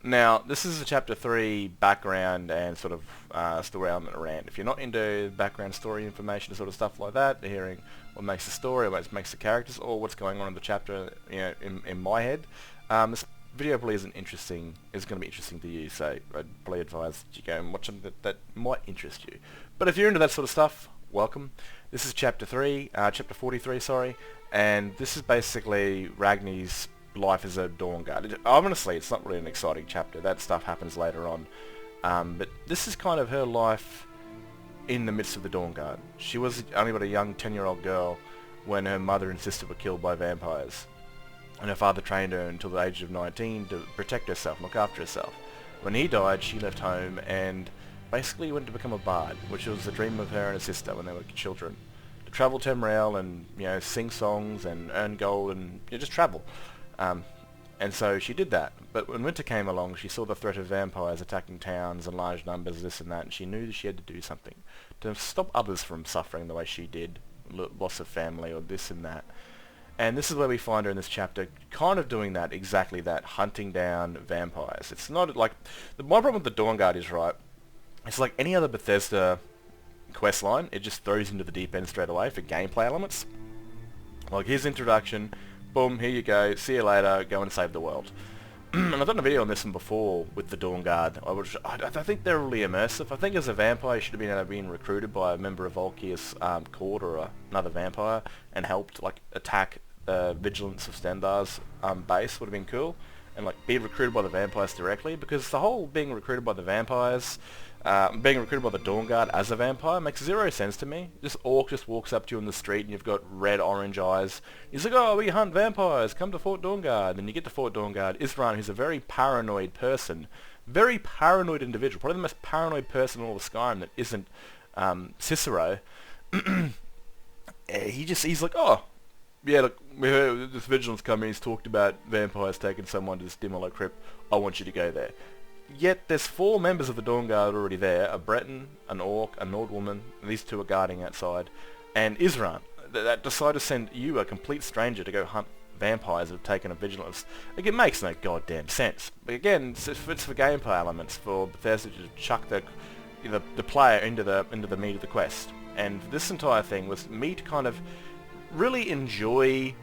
Now, this is a chapter 3 background and sort of story element around. If you're not into background story information, sort of stuff like that, hearing what makes the story, what makes the characters, or what's going on in the chapter, in my head, this video probably isn't interesting. Is going to be interesting to you, so I'd probably advise that you go and watch something that might interest you. But if you're into that sort of stuff, welcome. This is chapter 3, chapter 43, sorry, and this is basically Ragni's life as a Dawn Guard. Honestly, it's not really an exciting chapter. That stuff happens later on. But this is kind of her life in the midst of the Dawn Guard. She was only but a young 10-year-old girl when her mother and sister were killed by vampires. And her father trained her until the age of 19 to protect herself, look after herself. When he died, she left home and basically went to become a bard, which was the dream of her and her sister when they were children. To travel Temrail and, sing songs and earn gold and just travel. And so she did that, but when winter came along she saw the threat of vampires attacking towns in large numbers, this and that, and she knew that she had to do something to stop others from suffering the way she did, loss of family or this and that. And this is where we find her in this chapter, kind of doing that, exactly that, hunting down vampires. It's not like, my problem with the Dawn Guard is, right, it's like any other Bethesda quest line, it just throws into the deep end straight away for gameplay elements. Like, here's introduction, boom, here you go, see you later, go and save the world. And I've done a video on this one before with the Dawn Guard. I think they're really immersive. I think as a vampire you should have been recruited by a member of Volkia's court or another vampire and helped like attack Vigilance of Stendar's base would have been cool. And like be recruited by the vampires directly, because the whole being recruited by the vampires, being recruited by the Dawn Guard as a vampire makes zero sense to me. This orc just walks up to you in the street and you've got red, orange eyes. He's like, oh, we hunt vampires, come to Fort Dawnguard. And you get to Fort Dawnguard, Isran, who's a very paranoid person, very paranoid individual, probably the most paranoid person in all of Skyrim that isn't Cicero. He's like, oh, yeah, look, we heard this Vigilance coming, he's talked about vampires taking someone to this Dimolo Crypt, I want you to go there. Yet there's 4 members of the Dawn Guard already there, a Breton, an Orc, a Nord woman, and these 2 are guarding outside, and Isran, that decide to send you, a complete stranger, to go hunt vampires that have taken a Vigilance. Like, it makes no goddamn sense. But again, it's for gameplay elements, for Bethesda to chuck the player into the meat of the quest. And this entire thing was me to kind of really enjoy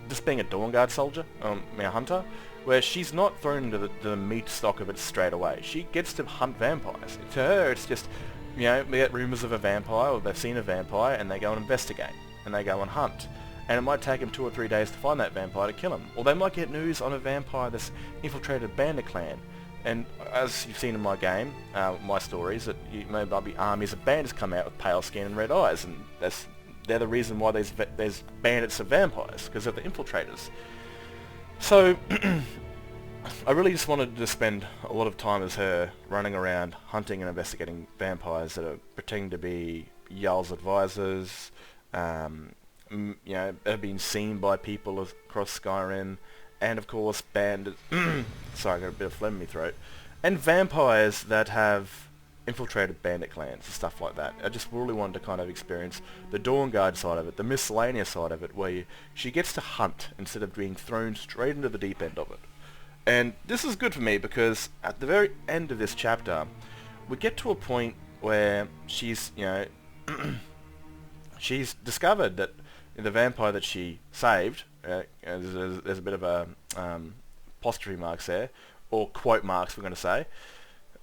just being a Dawn Guard soldier, a hunter, where she's not thrown into the meat stock of it straight away. She gets to hunt vampires. To her, it's just, we get rumours of a vampire, or they've seen a vampire, and they go and investigate, and they go and hunt. And it might take them 2 or 3 days to find that vampire to kill him. Or they might get news on a vampire that's infiltrated a bandit clan. And as you've seen in my game, my stories, that might be armies of bandits come out with pale skin and red eyes, and they're the reason why there's bandits of vampires, because of the infiltrators. So, I really just wanted to spend a lot of time as her running around hunting and investigating vampires that are pretending to be Jarl's advisors, have been seen by people across Skyrim, and of course bandits, sorry, I got a bit of phlegm in my throat, and vampires that have infiltrated bandit clans and stuff like that. I just really wanted to kind of experience the Dawn Guard side of it, the miscellaneous side of it, where she gets to hunt instead of being thrown straight into the deep end of it. And this is good for me because at the very end of this chapter, we get to a point where she's, she's discovered that the vampire that she saved, there's a bit of a apostrophe marks there, or quote marks we're going to say,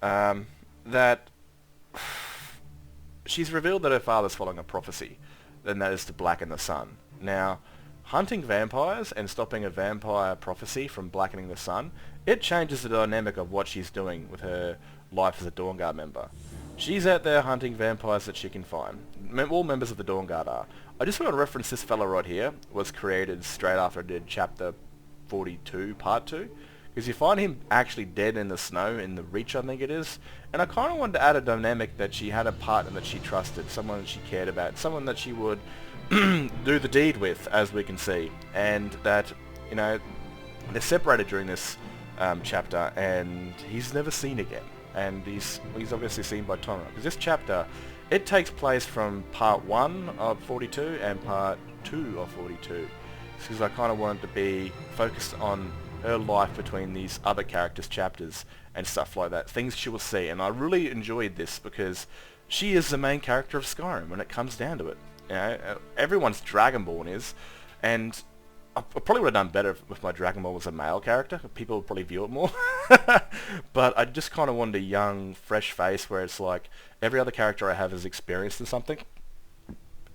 that she's revealed that her father's following a prophecy, and that is to blacken the sun. Now, hunting vampires and stopping a vampire prophecy from blackening the sun, it changes the dynamic of what she's doing with her life as a Dawn Guard member. She's out there hunting vampires that she can find. All members of the Dawn Guard are. I just want to reference this fella right here, was created straight after I did chapter 42, part 2. Because you find him actually dead in the snow, in the Reach I think it is. And I kind of wanted to add a dynamic that she had a partner that she trusted, someone that she cared about, someone that she would do the deed with, as we can see. And that, they're separated during this chapter, and he's never seen again. And he's obviously seen by Tonra. Because this chapter, it takes place from part 1 of 42 and part 2 of 42. Because I kind of wanted to be focused on her life between these other characters' chapters and stuff like that, things she will see. And I really enjoyed this because she is the main character of Skyrim when it comes down to it. You know, everyone's Dragonborn is, and I probably would have done better if my Dragonborn was a male character. People would probably view it more. But I just kind of wanted a young, fresh face where it's like every other character I have is experienced in something.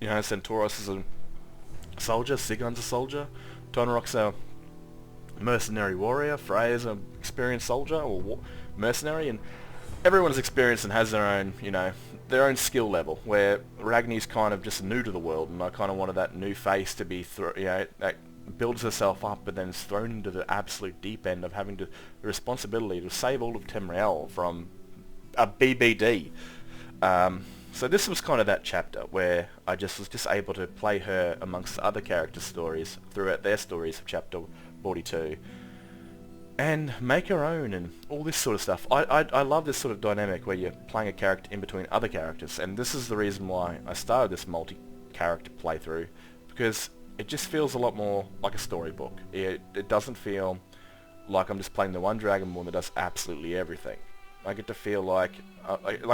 You know, Centauros is a soldier, Sigon's a soldier, Tonrok's a mercenary warrior, Freya's an experienced soldier or mercenary, and everyone's experienced and has their own, you know, their own skill level, where Ragni's kind of just new to the world, and I kind of wanted that new face to be, you know, that builds herself up but then is thrown into the absolute deep end of having the responsibility to save all of Tamriel from a BBD. So this was kind of that chapter where I just was just able to play her amongst the other character stories throughout their stories of chapter 42 and make her own and all this sort of stuff. I love this sort of dynamic where you're playing a character in between other characters, and this is the reason why I started this multi-character playthrough, because it just feels a lot more like a storybook. It doesn't feel like I'm just playing the one Dragonborn that does absolutely everything. I get to feel like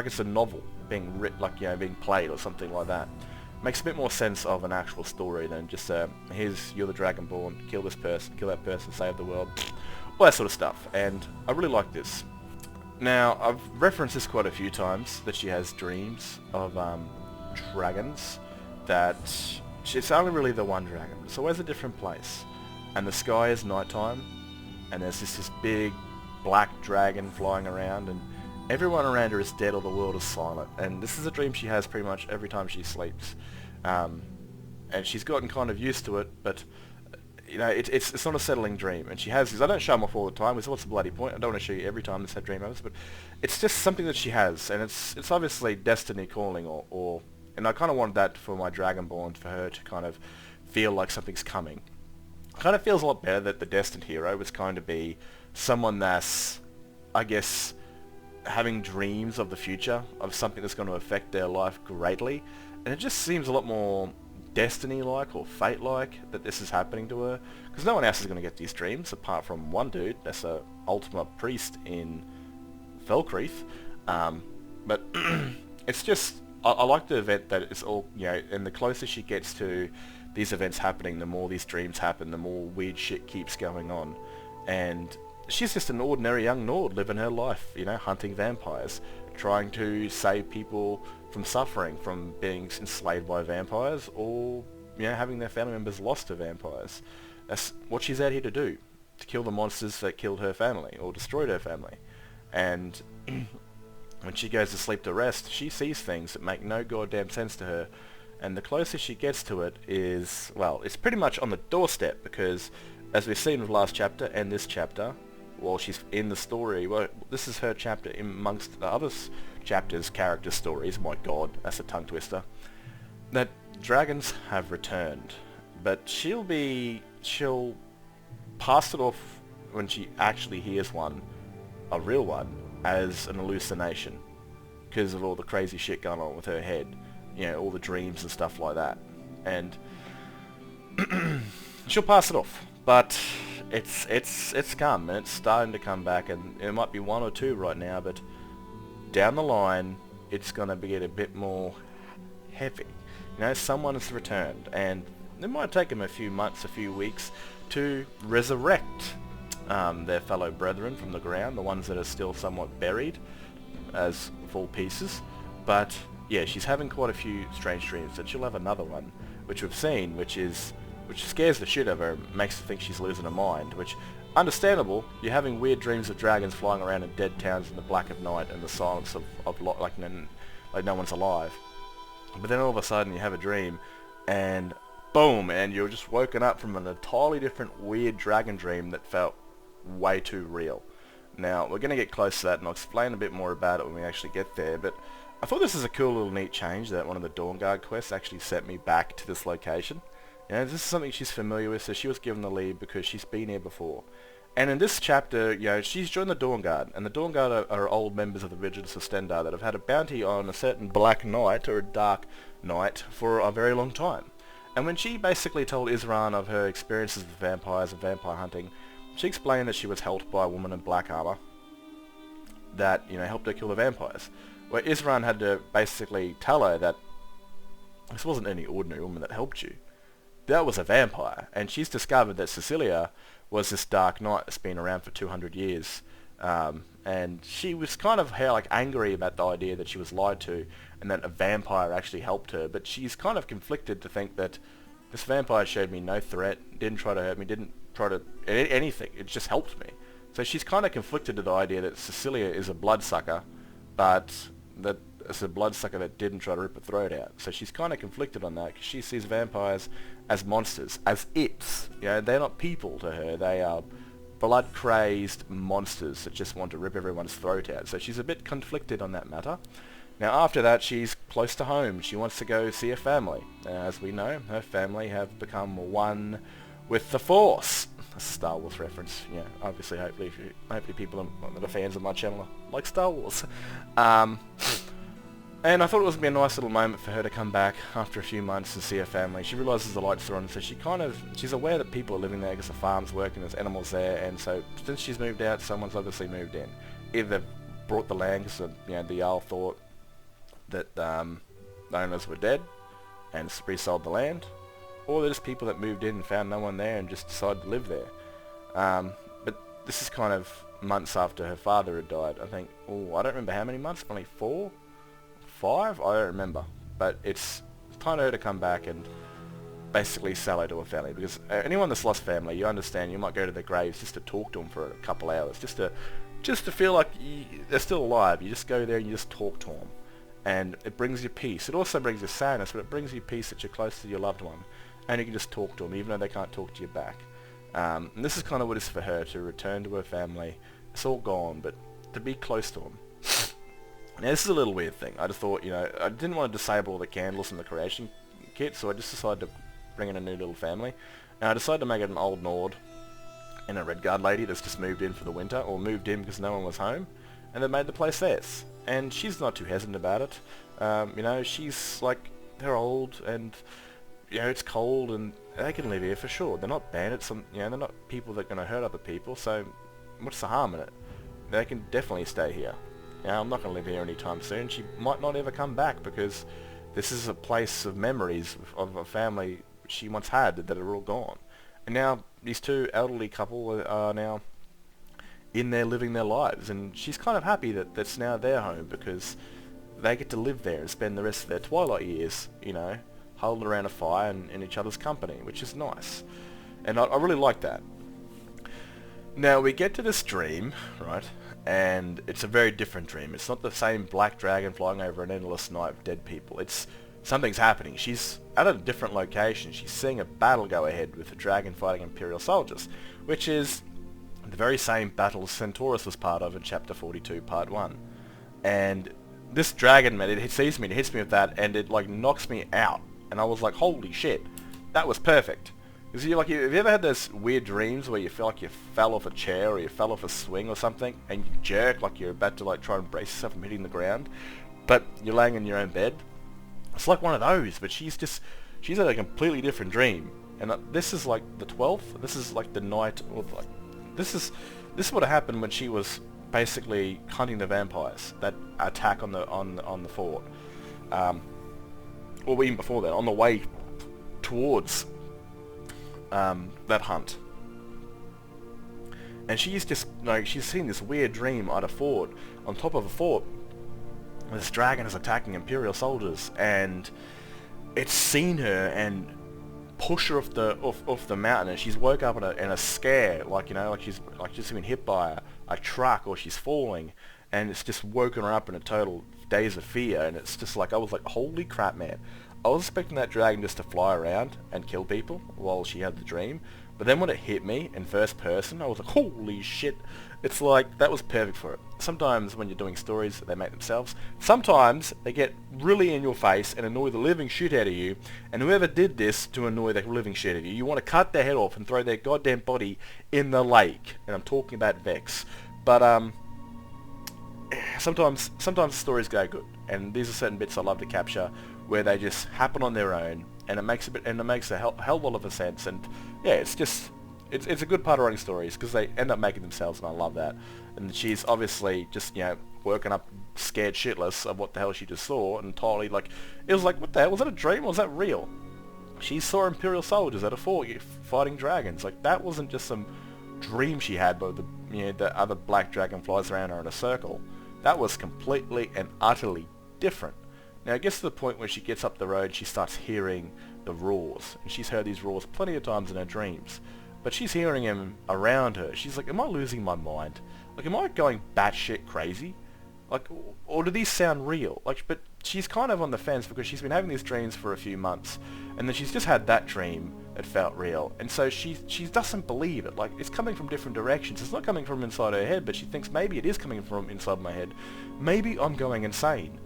it's a novel being written, like, you know, being played or something like that. Makes a bit more sense of an actual story than just here's, you're the Dragonborn, kill this person, kill that person, save the world, all that sort of stuff. And I really like this. Now, I've referenced this quite a few times, that she has dreams of dragons, that it's only really the one dragon. It's always a different place. And the sky is nighttime, and there's this big black dragon flying around, and everyone around her is dead or the world is silent. And this is a dream she has pretty much every time she sleeps. And she's gotten kind of used to it, but you know, it's not a settling dream. And she has these, I don't show them off all the time, because what's the bloody point? I don't want to show you every time this dream happens, but it's just something that she has, and it's obviously destiny calling, or and I kind of wanted that for my Dragonborn, for her to kind of feel like something's coming. It kind of feels a lot better that the destined hero was going to be someone that's, I guess, having dreams of the future, of something that's going to affect their life greatly. And it just seems a lot more destiny-like or fate-like that this is happening to her, because no one else is going to get these dreams apart from one dude that's a ultimate priest in Felcreath. But it's just, I like the event that it's all, you know, and the closer she gets to these events happening, the more these dreams happen, the more weird shit keeps going on. And she's just an ordinary young Nord living her life, you know, hunting vampires, trying to save people from suffering, from being enslaved by vampires, or, you know, having their family members lost to vampires. That's what she's out here to do, to kill the monsters that killed her family, or destroyed her family. And when she goes to sleep to rest, she sees things that make no goddamn sense to her. And the closer she gets to it is, well, it's pretty much on the doorstep, because as we've seen with last chapter and this chapter, while she's in the story, well, this is her chapter amongst the other chapters, character stories, my god, that's a tongue twister, that dragons have returned. But she'll pass it off when she actually hears one, a real one, as an hallucination, because of all the crazy shit going on with her head, you know, all the dreams and stuff like that. And she'll pass it off, but it's come, and it's starting to come back, and it might be one or two right now, but down the line it's going to get a bit more heavy. You know, someone has returned, and it might take them a few months, a few weeks to resurrect their fellow brethren from the ground, the ones that are still somewhat buried as full pieces. But yeah, she's having quite a few strange dreams, and she'll have another one, which we've seen, which scares the shit out of her, makes her think she's losing her mind, which, understandable. You're having weird dreams of dragons flying around in dead towns in the black of night and the silence of like no one's alive. But then all of a sudden you have a dream, and boom, and you're just woken up from an entirely different weird dragon dream that felt way too real. Now, we're going to get close to that, and I'll explain a bit more about it when we actually get there, but I thought this is a cool little neat change that one of the Dawnguard quests actually sent me back to this location. You know, this is something she's familiar with, so she was given the lead because she's been here before. And in this chapter, you know, she's joined the Dawnguard, and the Dawnguard are old members of the Vigilance of Stendarr that have had a bounty on a certain black knight, or a dark knight, for a very long time. And when she basically told Isran of her experiences with vampires and vampire hunting, she explained that she was helped by a woman in black armor that, helped her kill the vampires. Where Isran had to basically tell her that this wasn't any ordinary woman that helped you. That was a vampire. And she's discovered that Cecilia was this dark knight that's been around for 200 years. And she was kind of angry about the idea that she was lied to and that a vampire actually helped her. But she's kind of conflicted to think that this vampire showed me no threat, didn't try to hurt me, didn't try to anything. It just helped me. So she's kind of conflicted to the idea that Cecilia is a bloodsucker, but that it's a bloodsucker that didn't try to rip her throat out. So she's kind of conflicted on that because she sees vampires as monsters, as its. They're not people to her. They are blood-crazed monsters that just want to rip everyone's throat out. So she's a bit conflicted on that matter. Now after that, she's close to home. She wants to go see her family. As we know, her family have become one with the Force. A Star Wars reference. Obviously, hopefully people that are fans of my channel like Star Wars. And I thought it was going to be a nice little moment for her to come back after a few months and see her family. She realises the lights are on, so she's aware that people are living there because the farm's working, there's animals there, and so since she's moved out, someone's obviously moved in. Either they've brought the land because the Jarl thought that the owners were dead and resold the land, or they're just people that moved in and found no one there and just decided to live there. But this is kind of months after her father had died. I think, I don't remember how many months, only 4? 5? I don't remember. But it's time for her to come back and basically say hello to her family, because anyone that's lost family, you understand, you might go to their graves just to talk to them for a couple hours, just to feel like they're still alive. You just go there and you just talk to them, and it brings you peace. It also brings you sadness, but it brings you peace that you're close to your loved one, and you can just talk to them even though they can't talk to you back. And this is kind of what it is for her, to return to her family. It's all gone, but to be close to them. Now this is a little weird thing. I just thought, I didn't want to disable all the candles in the creation kit, so I just decided to bring in a new little family. And I decided to make it an old Nord and a Redguard lady that's just moved in for the winter, or moved in because no one was home, and they made the place theirs. And she's not too hesitant about it. She's like, they're old, and it's cold, and they can live here for sure. They're not bandits, they're not people that are going to hurt other people, so what's the harm in it? They can definitely stay here. I'm not going to live here anytime soon. She might not ever come back, because this is a place of memories of a family she once had that are all gone. And now these two elderly couple are now in there living their lives, and she's kind of happy that that's now their home, because they get to live there and spend the rest of their twilight years, holding around a fire and in each other's company, which is nice. And I really like that. Now we get to this dream, right? And it's a very different dream. It's not the same black dragon flying over an endless night of dead people. Something's happening. She's at a different location. She's seeing a battle go ahead with a dragon fighting Imperial soldiers, which is the very same battle Centaurus was part of in Chapter 42, Part 1. And this dragon, man, it sees me, it hits me with that, and it knocks me out. And I was like, holy shit, that was perfect. Because have you ever had those weird dreams where you feel like you fell off a chair or you fell off a swing or something, and you jerk like you're about to try and brace yourself from hitting the ground, but you're laying in your own bed? It's like one of those, but she's had a completely different dream. And this is like the 12th. This is like the night, or this is what happened when she was basically hunting the vampires that attack on the fort, or even before that, on the way towards that hunt. And she's just she's seen this weird dream at a fort, on top of a fort. This dragon is attacking Imperial soldiers, and it's seen her and push her off the mountain, and she's woke up in a scare, like she's been hit by a truck, or she's falling, and it's just woken her up in a total daze of fear. And it's just I was like, holy crap, man. I was expecting that dragon just to fly around and kill people while she had the dream, but then when it hit me in first person, I was like, holy shit. It's like, that was perfect for it. Sometimes when you're doing stories, they make themselves. Sometimes they get really in your face and annoy the living shit out of you, and whoever did this to annoy the living shit out of you, you want to cut their head off and throw their goddamn body in the lake. And I'm talking about Vex. But sometimes the stories go good, and these are certain bits I love to capture where they just happen on their own, and it makes a hell of a lot of sense. And yeah, it's it's a good part of writing stories because they end up making themselves, and I love that. And she's obviously just, working up scared shitless of what the hell she just saw, and totally like, it was like, what the hell, was that a dream or was that real? She saw Imperial soldiers at a fort fighting dragons. Like, that wasn't just some dream she had by the other black dragon flies around her in a circle. That was completely and utterly different. Now it gets to the point where she gets up the road, she starts hearing the roars, and she's heard these roars plenty of times in her dreams, but she's hearing them around her. She's like, am I losing my mind? Like, am I going batshit crazy? Like, or do these sound real? Like, but she's kind of on the fence because she's been having these dreams for a few months, and then she's just had that dream that felt real, and so she doesn't believe it. Like, it's coming from different directions. It's not coming from inside her head, but she thinks maybe it is coming from inside my head. Maybe I'm going insane.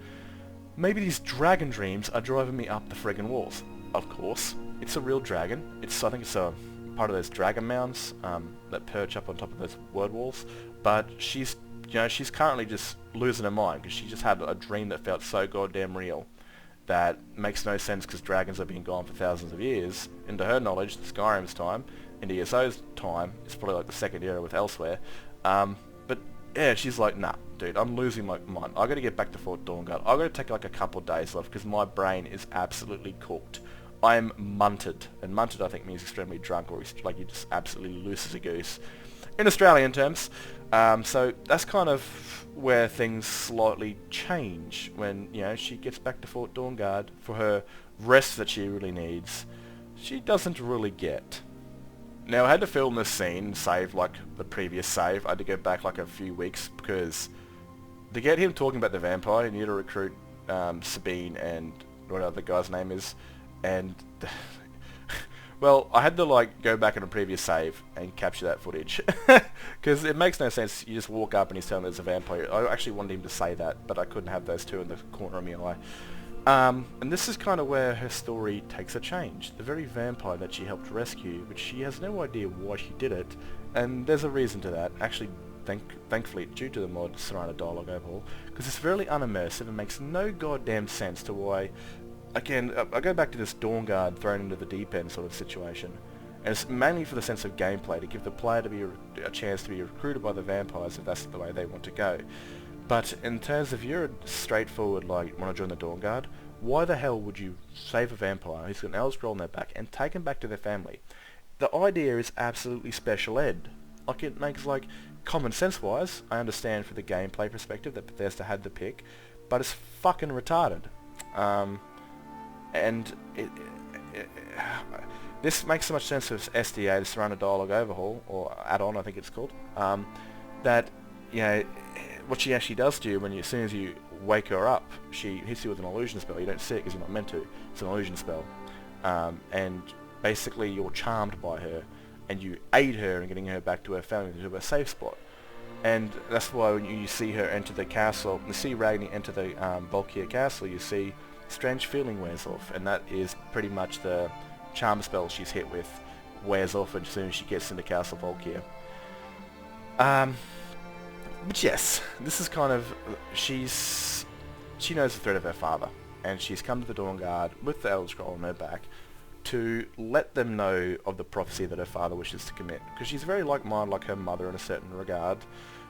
Maybe these dragon dreams are driving me up the friggin' walls. Of course, it's a real dragon. I think it's a part of those dragon mounds that perch up on top of those word walls. But she's currently just losing her mind because she just had a dream that felt so goddamn real that makes no sense because dragons have been gone for thousands of years. Into her knowledge, Skyrim's time, into ESO's time, it's probably like the second era with Elsewhere. But yeah, she's like, nah, dude, I'm losing my mind. I got to get back to Fort Dawnguard. I got to take like a couple of days off because my brain is absolutely cooked. I'm munted, and munted I think means extremely drunk, or like you're just absolutely loose as a goose, in Australian terms. So that's kind of where things slightly change when she gets back to Fort Dawnguard for her rest that she really needs. She doesn't really get. Now, I had to film this scene, save like the previous save. I had to go back like a few weeks because to get him talking about the vampire, you need to recruit Sabine and whatever the guy's name is, and well, I had to like go back in a previous save and capture that footage because it makes no sense. You just walk up and he's telling there's a vampire. I actually wanted him to say that, but I couldn't have those two in the corner of my eye. And this is kind of where her story takes a change. The very vampire that she helped rescue, which she has no idea why she did it, and there's a reason to that. Actually, thankfully, due to the mod Serrano dialogue overhaul, because it's fairly unimmersive and makes no goddamn sense to why. Again, I go back to this Dawnguard thrown into the deep end sort of situation, and it's mainly for the sense of gameplay, to give the player to be a chance to be recruited by the vampires if that's the way they want to go. But in terms of you're straightforward, like, want to join the Dawnguard, why the hell would you save a vampire who's got an Elder Scroll on their back and take him back to their family? The idea is absolutely special ed. Like, it makes, like, common sense wise, I understand for the gameplay perspective that Bethesda had to pick, but it's fucking retarded. And this makes so much sense with SDA, the Serrano Dialogue Overhaul, or add-on I think it's called, that, what she actually does to you when as soon as you wake her up, she hits you with an illusion spell. You don't see it because you're not meant to. It's an illusion spell. And basically you're charmed by her, and you aid her in getting her back to her family, to a safe spot. And that's why when you see her enter the castle, you see Ragni enter the Valkyria castle, you see strange feeling wears off, and that is pretty much the charm spell she's hit with wears off as soon as she gets into Castle Valkyria. But yes, this is kind of, she knows the threat of her father, and she's come to the Dawnguard with the Elder Scroll on her back to let them know of the prophecy that her father wishes to commit, because she's very like-minded like her mother in a certain regard,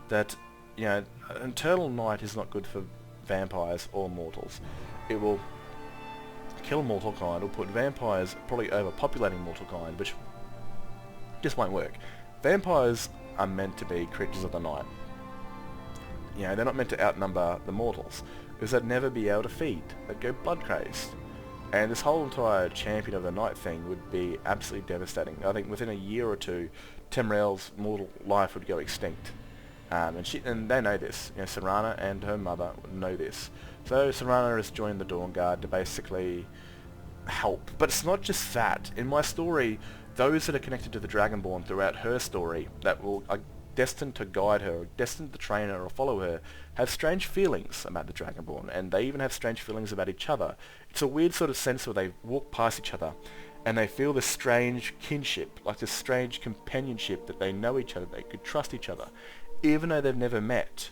that eternal night is not good for vampires or mortals. It will kill mortal kind, or put vampires probably overpopulating mortal kind, which just won't work. Vampires are meant to be creatures of the night. They're not meant to outnumber the mortals, because they'd never be able to feed. They'd go blood crazed. And this whole entire champion of the night thing would be absolutely devastating. I think within a year or two, Temrel's mortal life would go extinct. And they know this. Serrana and her mother know this. So Serrana has joined the Dawnguard to basically help. But it's not just that. In my story, those that are connected to the Dragonborn throughout her story, that are destined to guide her, or destined to train her or follow her, have strange feelings about the Dragonborn, and they even have strange feelings about each other. It's a weird sort of sense where they walk past each other, and they feel this strange kinship, like this strange companionship, that they know each other, they could trust each other, even though they've never met.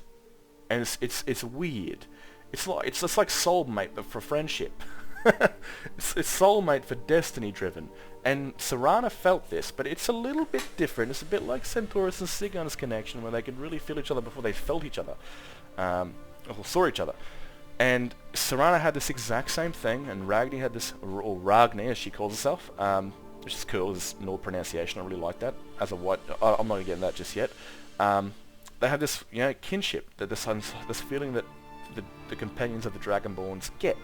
And it's weird. It's just like soulmate, but for friendship. It's soulmate for destiny driven. And Serana felt this, but it's a little bit different. It's a bit like Centaurus and Sigun's connection, where they could really feel each other before they felt each other, or saw each other. And Serana had this exact same thing, and Ragni had this, or Ragni as she calls herself, which is cool, this Nord pronunciation, I really like that. As a white, I'm not going to get into that just yet. They have this, kinship, that this feeling that the companions of the Dragonborns get.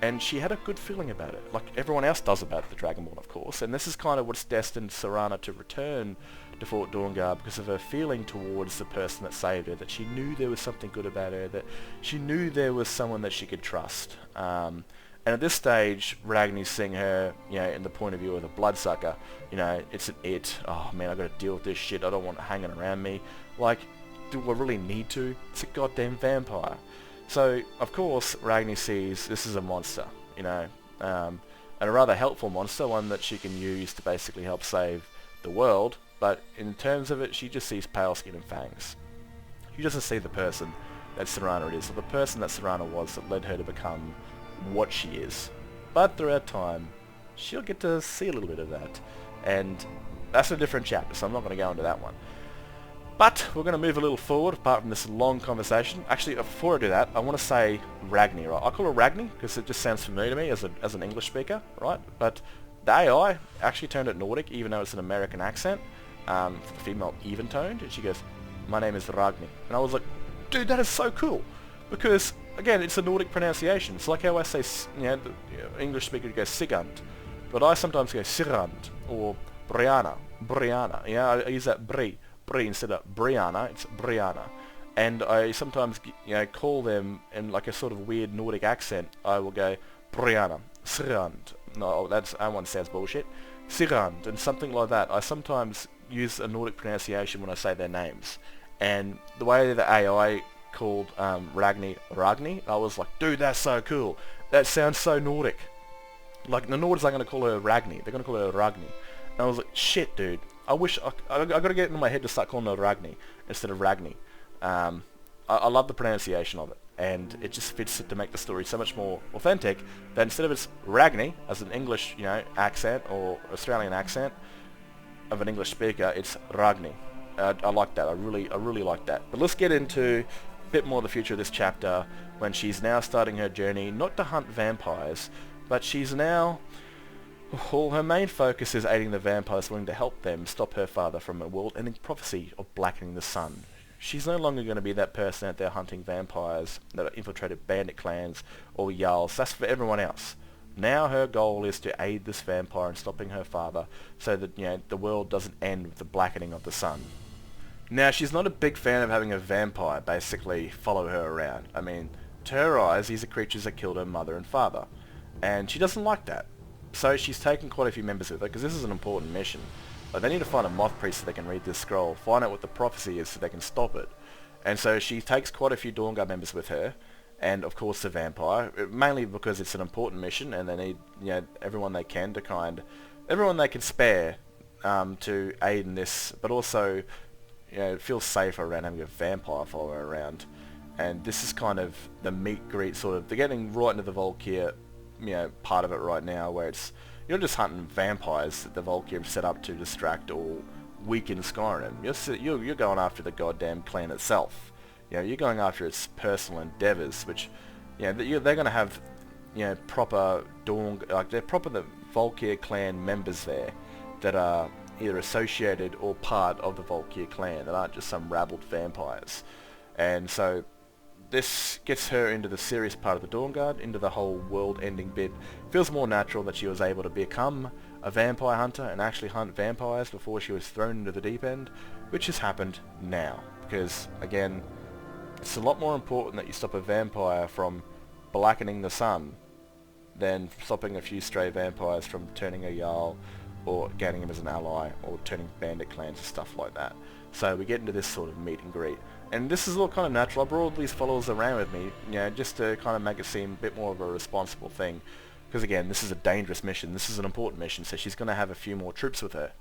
And she had a good feeling about it, like everyone else does about the Dragonborn, of course. And this is kind of what's destined Serana to return to Fort Dawnguard, because of her feeling towards the person that saved her, that she knew there was something good about her, that she knew there was someone that she could trust. And at this stage, Ragni's seeing her, in the point of view of the bloodsucker. It's an it. Oh man, I got to deal with this shit. I don't want it hanging around me. Like, do I really need to? It's a goddamn vampire. So, of course, Ragni sees this is a monster, and a rather helpful monster, one that she can use to basically help save the world, but in terms of it, she just sees pale skin and fangs. She doesn't see the person that Serana is, or the person that Serana was that led her to become what she is. But throughout time, she'll get to see a little bit of that, and that's a different chapter, so I'm not going to go into that one. But we're going to move a little forward, apart from this long conversation. Actually, before I do that, I want to say Ragni, right? I call her Ragni because it just sounds familiar to me as an English speaker, right? But the AI actually turned it Nordic, even though it's an American accent, for the female even-toned, and she goes, "My name is Ragni." And I was like, dude, that is so cool. Because, again, it's a Nordic pronunciation. It's like how I say, the English speaker goes Sigund, but I sometimes go Sirand, or Brianna. I use that Bri instead of Brianna, it's Brianna. And I sometimes, call them in like a sort of weird Nordic accent. I will go Brianna, Sirand. No, that one sounds bullshit. Sirand, and something like that. I sometimes use a Nordic pronunciation when I say their names. And the way the AI called Ragni, I was like, dude, that's so cool. That sounds so Nordic. Like, the Nords aren't going to call her Ragni. They're going to call her Ragni. And I was like, shit, dude. I wish I got to get into my head to start calling her Ragni instead of Ragni. I love the pronunciation of it, and it just fits it to make the story so much more authentic. That instead of it's Ragni as an English, accent or Australian accent of an English speaker, it's Ragni. I like that. I really like that. But let's get into a bit more of the future of this chapter, when she's now starting her journey not to hunt vampires, but she's now. Well, her main focus is aiding the vampires willing to help them stop her father from a world-ending prophecy of blackening the sun. She's no longer going to be that person out there hunting vampires that have infiltrated bandit clans or Jarls. That's for everyone else. Now her goal is to aid this vampire in stopping her father, so that the world doesn't end with the blackening of the sun. Now, she's not a big fan of having a vampire basically follow her around. I mean, to her eyes, these are creatures that killed her mother and father, and she doesn't like that. So she's taken quite a few members with her, because this is an important mission. Like, they need to find a moth priest so they can read this scroll, find out what the prophecy is so they can stop it. And so she takes quite a few Dawnguard members with her, and of course the vampire, mainly because it's an important mission, and they need everyone they can to everyone they can spare to aid in this, but also feel safer around having a vampire follow her around. And this is kind of the meet greet sort of. They're getting right into the Volkir part of it right now, where you're just hunting vampires that the Volkir have set up to distract or weaken Skyrim. You're going after the goddamn clan itself. You're going after its personal endeavours, which they're going to have proper they're proper the Volkir clan members there that are either associated or part of the Volkir clan, that aren't just some rabbled vampires. And so this gets her into the serious part of the Dawnguard, into the whole world-ending bit. Feels more natural that she was able to become a vampire hunter and actually hunt vampires before she was thrown into the deep end, which has happened now. Because, again, it's a lot more important that you stop a vampire from blackening the sun than stopping a few stray vampires from turning a Jarl or gaining him as an ally or turning bandit clans and stuff like that. So we get into this sort of meet and greet. And this is all kind of natural. I brought all these followers around with me, just to kind of make it seem a bit more of a responsible thing. Because again, this is a dangerous mission. This is an important mission, so she's going to have a few more troops with her.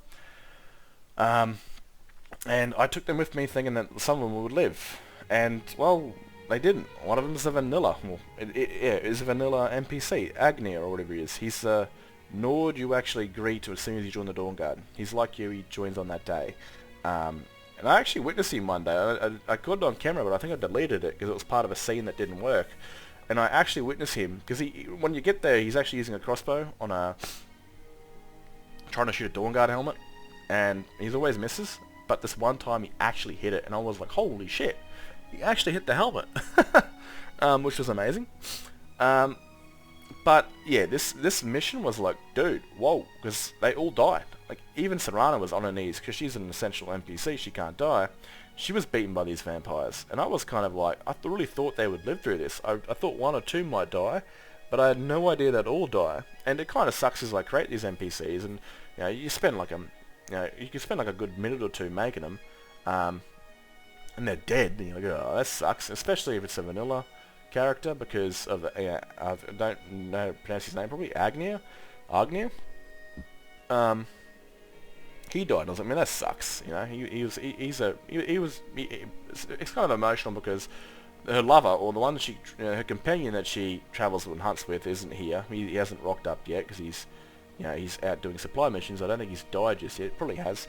And I took them with me thinking that some of them would live. And, well, they didn't. One of them is a vanilla. Well, yeah, it's a vanilla NPC, Agnia or whatever he is. He's a Nord you actually agree to as soon as you join the Dawn Guard. He's like you, he joins on that day. And I actually witnessed him one day. I caught it on camera, but I think I deleted it because it was part of a scene that didn't work. And I actually witnessed him, because when you get there, he's actually using a crossbow on trying to shoot a Dawn Guard helmet, and he's always misses. But this one time he actually hit it, and I was like, holy shit, he actually hit the helmet, which was amazing. But yeah, this mission was like, dude, whoa, because they all died. Like, even Serana was on her knees, because she's an essential NPC, she can't die. She was beaten by these vampires, and I was kind of like, I really thought they would live through this. I thought one or two might die, but I had no idea they'd all die. And it kind of sucks as I create these NPCs, and you spend like you can spend like a good minute or two making them, and they're dead, and you're like, oh, that sucks, especially if it's a vanilla character, because of I don't know how to pronounce his name, probably Agnia. He died. I was like, man, that sucks. It's kind of emotional because her lover, or the one that her companion that she travels and hunts with, isn't here. He hasn't rocked up yet because he's out doing supply missions. I don't think he's died just yet. Probably has.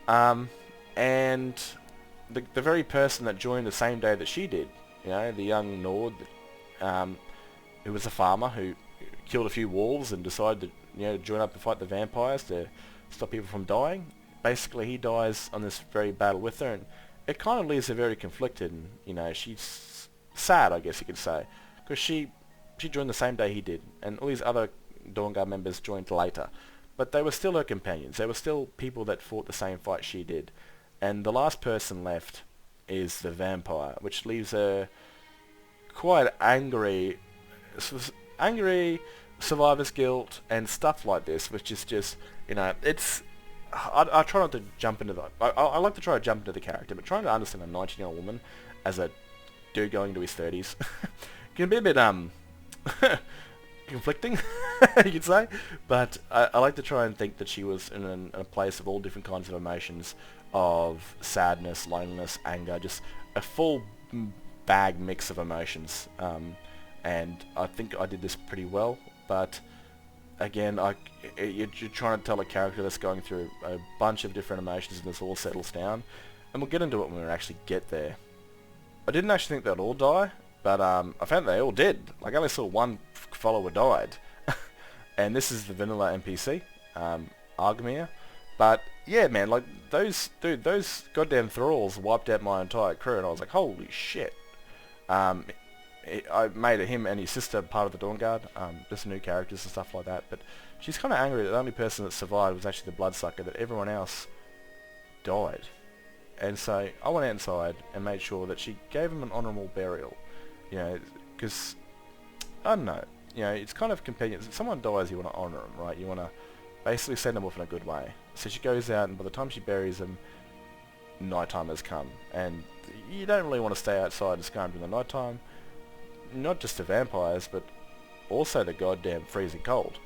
And the very person that joined the same day that she did, the young Nord, who was a farmer who killed a few wolves and decided to join up to fight the vampires to stop people from dying. Basically, he dies on this very battle with her, and it kind of leaves her very conflicted. And she's sad, I guess you could say, because she joined the same day he did, and all these other Dawn Guard members joined later, but they were still her companions. They were still people that fought the same fight she did, and the last person left is the vampire, which leaves her quite angry, survivor's guilt, and stuff like this, which is just, it's... I try not to jump into that. I like to try to jump into the character, but trying to understand a 19-year-old woman as a dude going into his 30s can be a bit conflicting, you could say. But I like to try and think that she was in a place of all different kinds of emotions, of sadness, loneliness, anger, just a full bag mix of emotions. And I think I did this pretty well, but again, you're trying to tell a character that's going through a bunch of different emotions, and this all settles down. And we'll get into it when we actually get there. I didn't actually think they'd all die, but I found they all did. Like, I only saw one follower died. And this is the vanilla NPC, Argmir. But yeah, man, like, those goddamn thralls wiped out my entire crew, and I was like, holy shit. I made him and his sister part of the Dawn Guard, just new characters and stuff like that, but she's kind of angry that the only person that survived was actually the bloodsucker, that everyone else died. And so I went outside and made sure that she gave him an honourable burial, because, I don't know, it's kind of companion. If someone dies, you want to honour them, right? You want to basically send them off in a good way. So she goes out, and by the time she buries them, nighttime has come, and you don't really want to stay outside and scram during the nighttime. Not just the vampires, but also the goddamn freezing cold.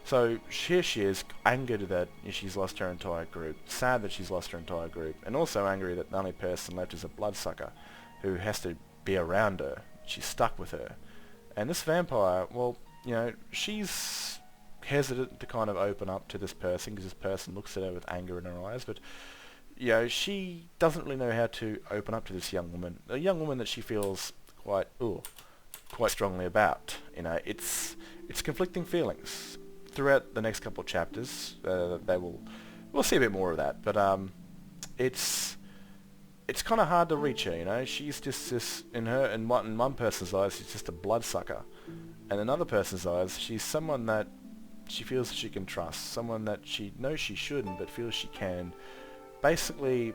So here she is, angered that she's lost her entire group, sad that she's lost her entire group, and also angry that the only person left is a bloodsucker who has to be around her. She's stuck with her. And this vampire, well, she's hesitant to kind of open up to this person, because this person looks at her with anger in her eyes, but she doesn't really know how to open up to this young woman, a young woman that she feels quite strongly about. It's conflicting feelings throughout the next couple of chapters. We'll see a bit more of that, but it's kind of hard to reach her. She's just this, in one person's eyes, she's just a bloodsucker, and in another person's eyes, she's someone that she feels she can trust, someone that she knows she shouldn't but feels she can. Basically,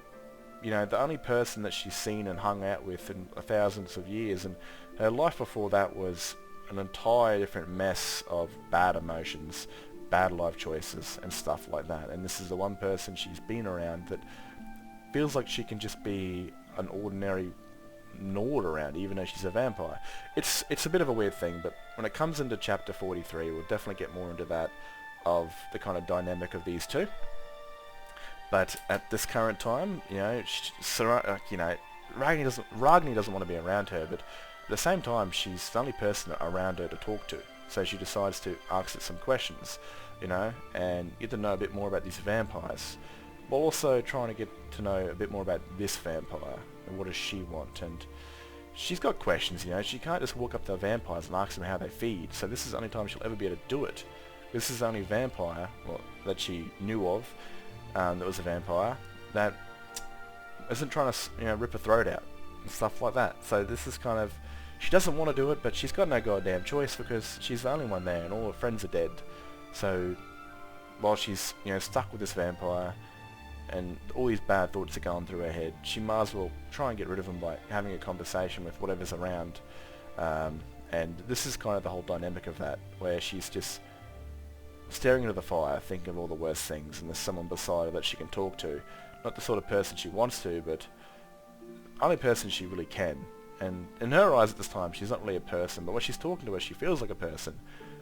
the only person that she's seen and hung out with in thousands of years, and her life before that was an entire different mess of bad emotions, bad life choices, and stuff like that. And this is the one person she's been around that feels like she can just be an ordinary Nord around, even though she's a vampire. It's a bit of a weird thing, but when it comes into chapter 43, we'll definitely get more into that, of the kind of dynamic of these two. But at this current time, Ragni doesn't want to be around her, but the same time, she's the only person around her to talk to. So she decides to ask it some questions, you know, and get to know a bit more about these vampires, while also trying to get to know a bit more about this vampire and what does she want. And she's got questions, you know. She can't just walk up to the vampires and ask them how they feed. So this is the only time she'll ever be able to do it. This is the only vampire that she knew of that was a vampire that isn't trying to, you know, rip her throat out and stuff like that. So this is kind of, she doesn't want to do it, but she's got no goddamn choice because she's the only one there and all her friends are dead. So while she's, you know, stuck with this vampire and all these bad thoughts are going through her head, she might as well try and get rid of them by having a conversation with whatever's around. And this is kind of the whole dynamic of that, where she's just staring into the fire, thinking of all the worst things, and there's someone beside her that she can talk to. Not the sort of person she wants to, but only person she really can. And in her eyes at this time, she's not really a person, but when she's talking to her, she feels like a person.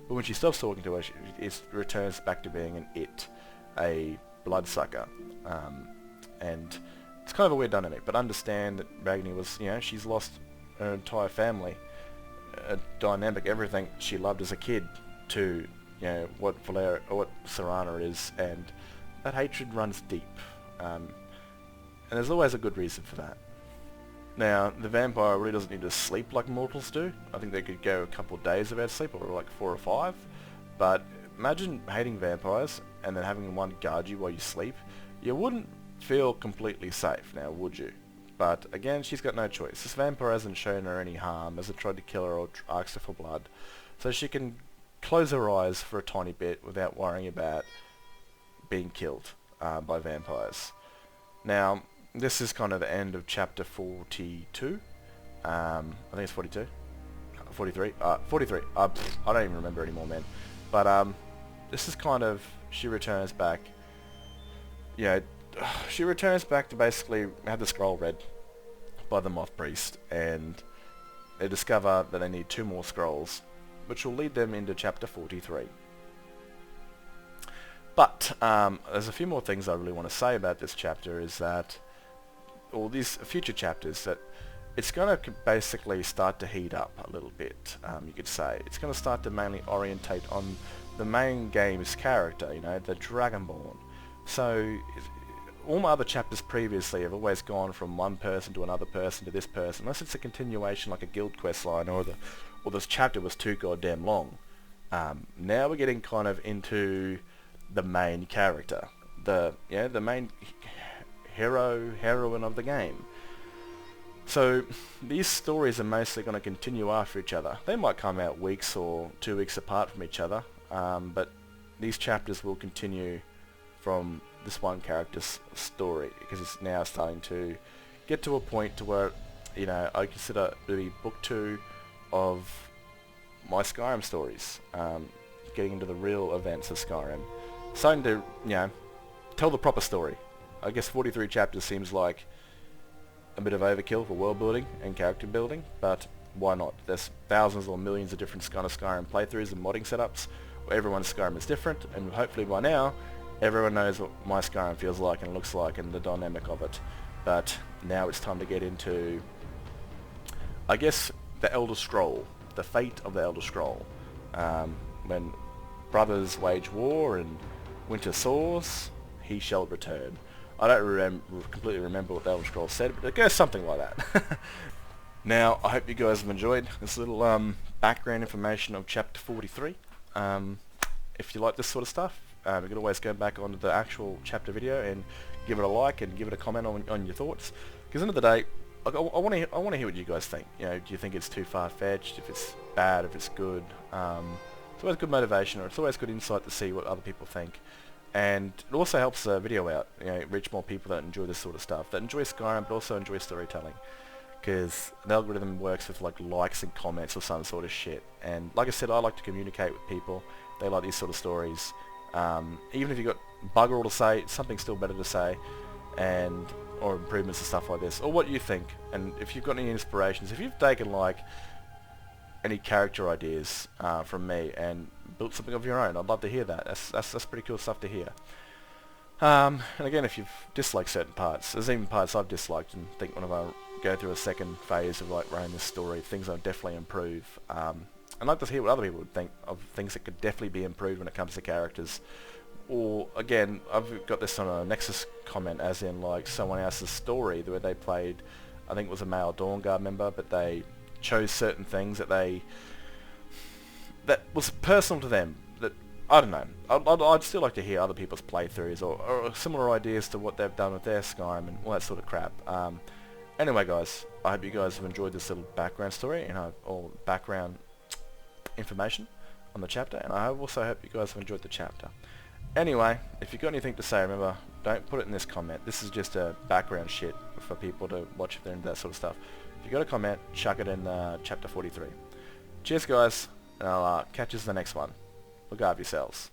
But when she stops talking to her, it returns back to being an it, a bloodsucker. And it's kind of a weird dynamic, but understand that Ragni was, you know, she's lost her entire family, a dynamic, everything she loved as a kid, to, you know, what Serana is, and that hatred runs deep. And there's always a good reason for that. Now, the vampire really doesn't need to sleep like mortals do. I think they could go a couple of days without sleep, or like 4 or 5. But imagine hating vampires and then having one guard you while you sleep. You wouldn't feel completely safe now, would you? But again, she's got no choice. This vampire hasn't shown her any harm, hasn't tried to kill her or asked her for blood. So she can close her eyes for a tiny bit without worrying about being killed by vampires. Now, this is kind of the end of chapter 42. I think it's 42. 43. 43. I don't even remember anymore, man. But this is kind of, she returns back. You know, she returns back to basically have the scroll read by the Moth Priest, and they discover that they need 2 more scrolls, which will lead them into chapter 43. But there's a few more things I really want to say about this chapter, is that, or these future chapters, that it's going to basically start to heat up a little bit, you could say. It's going to start to mainly orientate on the main game's character, you know, the Dragonborn. So all my other chapters previously have always gone from one person to another person to this person, unless it's a continuation like a guild quest line, or this chapter was too goddamn long. Now we're getting kind of into the main character, the main heroine of the game. So these stories are mostly going to continue after each other. They might come out weeks or 2 weeks apart from each other, but these chapters will continue from this one character's story, because it's now starting to get to a point to where, you know, I consider to be book 2 of my Skyrim stories, getting into the real events of Skyrim, starting to, you know, tell the proper story. I guess 43 chapters seems like a bit of overkill for world building and character building, but why not? There's thousands or millions of different kind of Skyrim playthroughs and modding setups where everyone's Skyrim is different, and hopefully by now everyone knows what my Skyrim feels like and looks like and the dynamic of it. But now it's time to get into, I guess, the Elder Scroll, the fate of the Elder Scroll. When brothers wage war and winter soars, he shall return. I don't completely remember what the Elder Scroll said, but it goes something like that. Now, I hope you guys have enjoyed this little background information of chapter 43. If you like this sort of stuff, you can always go back onto the actual chapter video and give it a like and give it a comment on your thoughts. Because at the end of the day, I want to hear what you guys think. You know, do you think it's too far-fetched? If it's bad? If it's good? It's always good motivation, or it's always good insight to see what other people think. And it also helps the video out, you know, reach more people that enjoy this sort of stuff, that enjoy Skyrim but also enjoy storytelling. Because the algorithm works with like likes and comments or some sort of shit. And like I said, I like to communicate with people. They like these sort of stories. Even if you've got bugger all to say, something's still better to say, and or improvements and stuff like this, or what you think. And if you've got any inspirations, if you've taken like any character ideas from me and built something of your own, I'd love to hear that. That's pretty cool stuff to hear. And again, if you've disliked certain parts, there's even parts I've disliked and think one of go through a second phase of like running this story, things will definitely improve. I'd like to hear what other people would think of things that could definitely be improved when it comes to characters. Or again, I've got this on a Nexus comment, as in like someone else's story where they played, I think it was a male Dawn Guard member, but they chose certain things that was personal to them. That I don't know. I'd still like to hear other people's playthroughs or similar ideas to what they've done with their Skyrim and all that sort of crap. Anyway, guys, I hope you guys have enjoyed this little background story and all background information on the chapter, and I also hope you guys have enjoyed the chapter. Anyway, if you've got anything to say, remember, don't put it in this comment. This is just a background shit for people to watch if they're into that sort of stuff. If you've got a comment, chuck it in chapter 43. Cheers, guys, and I'll catch you in the next one. Look after yourselves.